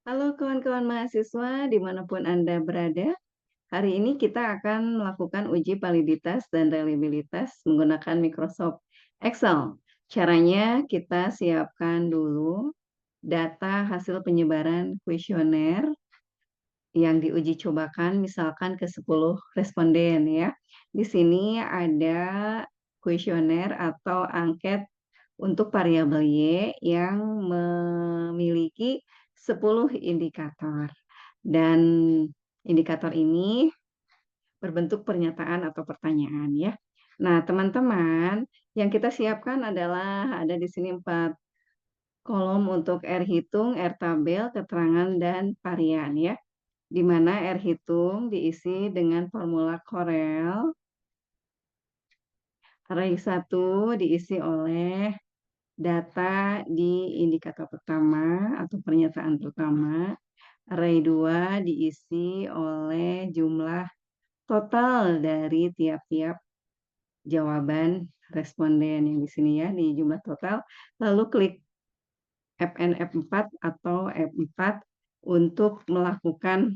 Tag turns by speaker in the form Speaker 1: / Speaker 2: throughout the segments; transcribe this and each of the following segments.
Speaker 1: Halo kawan-kawan mahasiswa dimanapun Anda berada, hari ini kita akan melakukan uji validitas dan reliabilitas menggunakan Microsoft Excel. Caranya kita siapkan dulu data hasil penyebaran kuesioner yang diuji cobakan misalkan ke 10 responden ya. Di sini ada kuesioner atau angket untuk variabel Y yang memiliki 10 indikator. Dan indikator ini berbentuk pernyataan atau pertanyaan ya. Nah, teman-teman, yang kita siapkan adalah ada di sini 4 kolom untuk R hitung, R tabel, keterangan, dan varian ya. Di mana R hitung diisi dengan formula Corel, array 1 diisi oleh data di indikator pertama atau pernyataan pertama, array 2 diisi oleh jumlah total dari tiap-tiap jawaban responden yang di sini ya, di jumlah total, lalu klik Fn F4 atau F4 untuk melakukan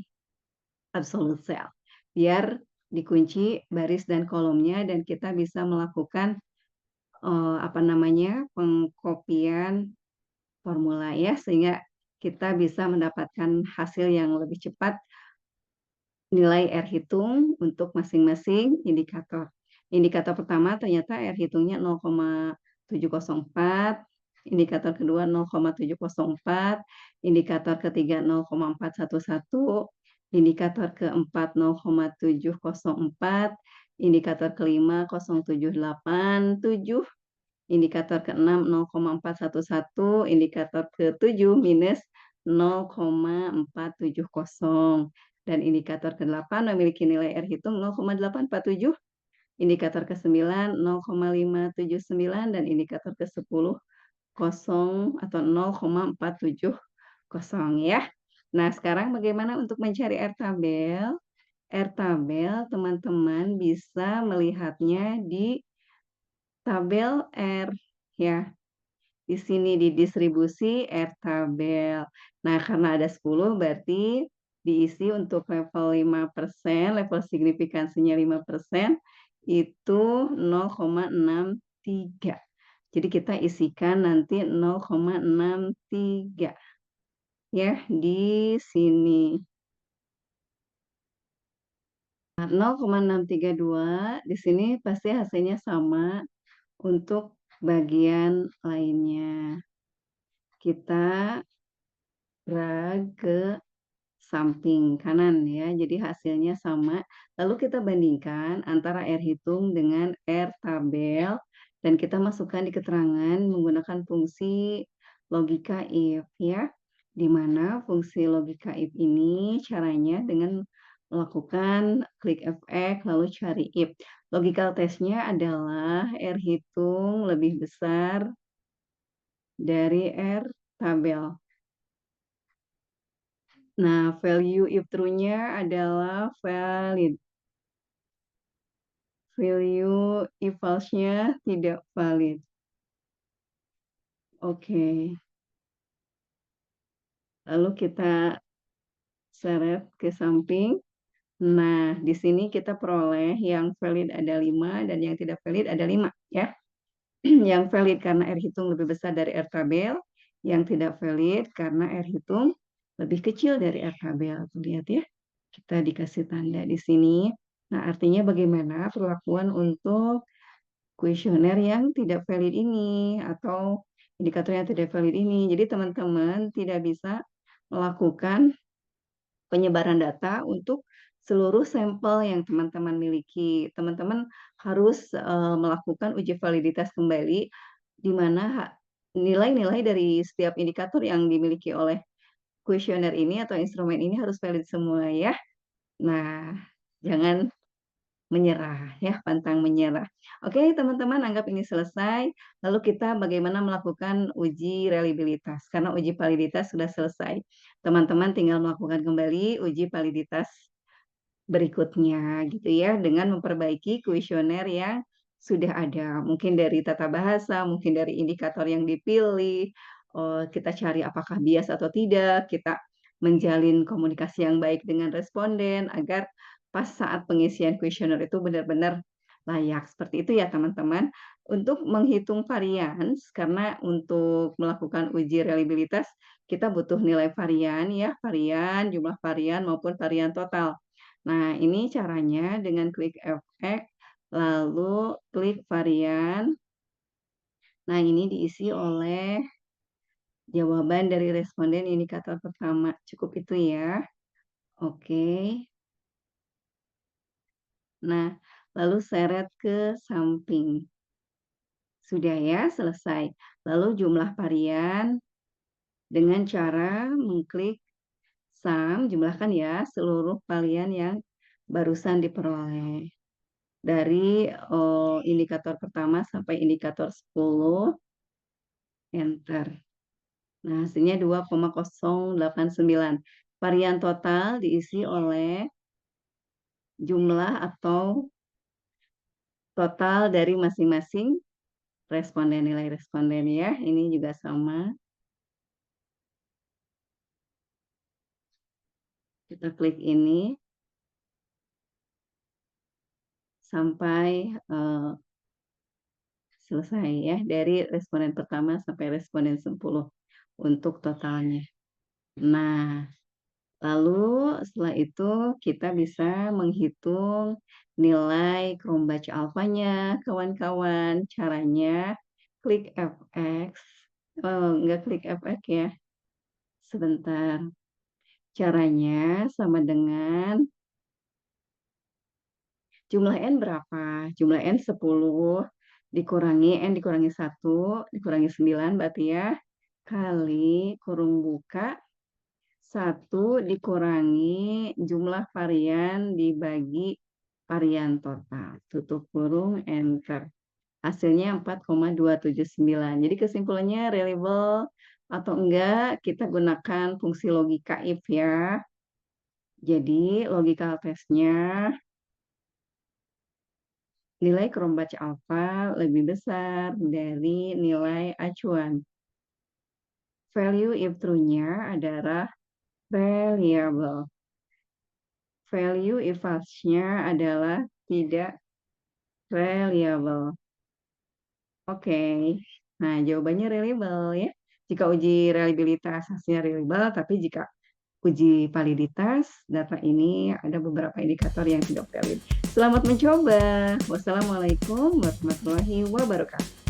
Speaker 1: absolute cell. Biar dikunci baris dan kolomnya dan kita bisa melakukan pengkopian formula ya sehingga kita bisa mendapatkan hasil yang lebih cepat nilai R hitung untuk masing-masing indikator. Indikator pertama ternyata R hitungnya 0,704, indikator kedua 0,704, indikator ketiga 0,411, indikator keempat 0,704, indikator kelima 0,787, indikator keenam 0,411, indikator ketujuh minus 0,470, dan indikator ke-8 memiliki nilai R hitung 0,847, indikator ke-9 0,579, dan indikator ke-10 kosong atau 0,470 ya. Nah, sekarang bagaimana untuk mencari R tabel? R tabel teman-teman bisa melihatnya di tabel R ya. Di sini di distribusi R tabel. Nah, karena ada 10 berarti diisi untuk level 5%, level signifikansinya 5%, itu 0,63. Jadi kita isikan nanti 0,63 ya di sini. Nah, 0,632 di sini pasti hasilnya sama untuk bagian lainnya. Kita drag ke samping kanan ya, jadi hasilnya sama. Lalu kita bandingkan antara R hitung dengan R tabel dan kita masukkan di keterangan menggunakan fungsi logika if ya. Di mana fungsi logika if ini caranya dengan melakukan klik fx lalu cari if. Logical testnya adalah R hitung lebih besar dari R tabel. Nah, value if true-nya adalah valid. Value if false-nya tidak valid. Oke. Lalu kita seret ke samping. Nah, di sini kita peroleh yang valid ada 5 dan yang tidak valid ada 5 ya. Yang valid karena R hitung lebih besar dari R tabel, yang tidak valid karena R hitung lebih kecil dari R tabel. Tuh, lihat ya. Kita dikasih tanda di sini. Nah, artinya bagaimana perlakuan untuk kuesioner yang tidak valid ini atau indikator yang tidak valid ini. Jadi teman-teman tidak bisa melakukan penyebaran data untuk seluruh sampel yang teman-teman miliki. Teman-teman harus melakukan uji validitas kembali di mana nilai-nilai dari setiap indikator yang dimiliki oleh kuesioner ini atau instrumen ini harus valid semua ya. Nah, jangan menyerah ya, pantang menyerah. Oke, teman-teman anggap ini selesai. Lalu kita bagaimana melakukan uji reliabilitas. Karena uji validitas sudah selesai. Teman-teman tinggal melakukan kembali uji validitas berikutnya gitu ya dengan memperbaiki kuesioner yang sudah ada. Mungkin dari tata bahasa, mungkin dari indikator yang dipilih. Kita cari apakah bias atau tidak, kita menjalin komunikasi yang baik dengan responden agar pas saat pengisian kuesioner itu benar-benar layak. Seperti itu ya teman-teman. Untuk menghitung varians, karena untuk melakukan uji reliabilitas kita butuh nilai varian ya, varian, jumlah varian maupun varian total. Nah, ini caranya dengan klik FX, lalu klik varian. Nah, ini diisi oleh jawaban dari responden indikator pertama. Cukup itu ya. Oke. Nah, lalu seret ke samping. Sudah ya, selesai. Lalu jumlah varian dengan cara mengklik sum, jumlahkan ya seluruh varian yang barusan diperoleh. Dari indikator pertama sampai indikator 10, enter. Nah, hasilnya 2,089. Varian total diisi oleh jumlah atau total dari masing-masing responden, nilai responden ya. Ini juga sama. Kita klik ini sampai selesai ya. Dari responden pertama sampai responden 10 untuk totalnya. Nah, lalu setelah itu kita bisa menghitung nilai Cronbach alfanya, kawan-kawan. Caranya klik FX. Oh, enggak klik FX ya. Sebentar. Caranya sama dengan jumlah N berapa? Jumlah N 10 dikurangi N dikurangi 1 dikurangi 9 berarti ya. Kali kurung buka 1 dikurangi jumlah varian dibagi varian total. Tutup kurung, enter. Hasilnya 4,279. Jadi kesimpulannya reliable atau enggak, kita gunakan fungsi logika if ya. Jadi logical testnya nilai Cronbach alpha lebih besar dari nilai acuan. Value if true-nya adalah reliable. Value if false-nya adalah tidak reliable. Oke. Nah, jawabannya reliable ya. Jika uji reliabilitas hasilnya reliable, tapi jika uji validitas data ini ada beberapa indikator yang tidak valid. Selamat mencoba. Wassalamualaikum warahmatullahi wabarakatuh.